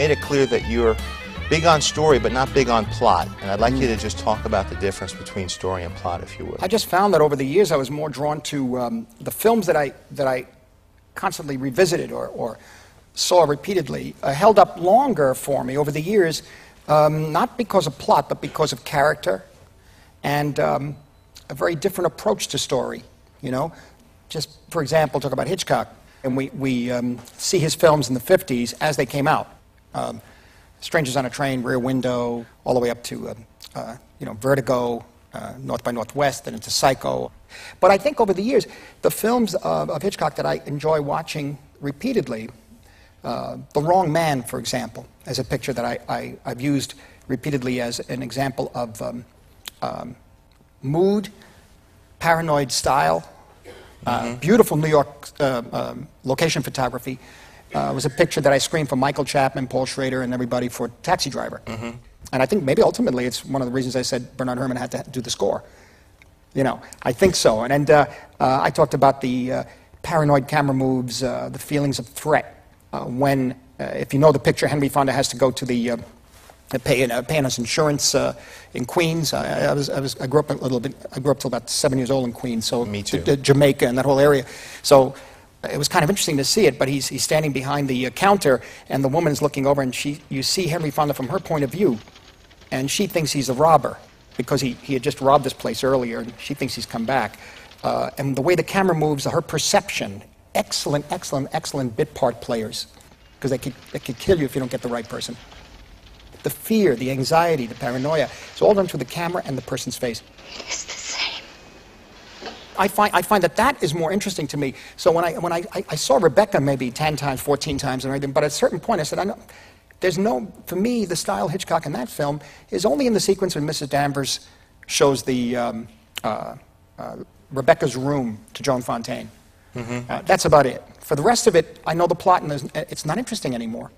made it clear that you're big on story, but not big on plot. And I'd like you to just talk about the difference between story and plot, if you would. I just found that over the years I was more drawn to the films that I constantly revisited or saw repeatedly held up longer for me over the years, not because of plot, but because of character and a very different approach to story, you know. Just, for example, talk about Hitchcock. And we see his films in the 50s as they came out. Strangers on a Train, Rear Window, all the way up to, you know, Vertigo, North by Northwest, and into Psycho. But I think over the years, the films of Hitchcock that I enjoy watching repeatedly, The Wrong Man, for example, as a picture that I've used repeatedly as an example of mood, paranoid style, beautiful New York location photography. It was a picture that I screened for Michael Chapman, Paul Schrader, and everybody for Taxi Driver. And I think maybe ultimately it's one of the reasons I said Bernard Herrmann had to do the score. You know, I think so. And I talked about the paranoid camera moves, the feelings of threat. When, if you know the picture, Henry Fonda has to go to the paying his insurance in Queens. I grew up a little bit. I grew up till about 7 years old in Queens. So me too. Jamaica and that whole area. So it was kind of interesting to see it. But he's standing behind the counter, and the woman's looking over, and you see Henry Fonda from her point of view, and she thinks he's a robber because he had just robbed this place earlier, and she thinks he's come back. And the way the camera moves, her perception, excellent bit part players, because they could kill you if you don't get the right person. The fear, the anxiety, the paranoia, it's all done through the camera and the person's face. It's the same. I find that is more interesting to me. So when I saw Rebecca maybe 10 times, 14 times and everything, but at a certain point I said, for me, the style Hitchcock in that film is only in the sequence when Mrs. Danvers shows the Rebecca's room to Joan Fontaine. That's about it. For the rest of it, I know the plot and it's not interesting anymore.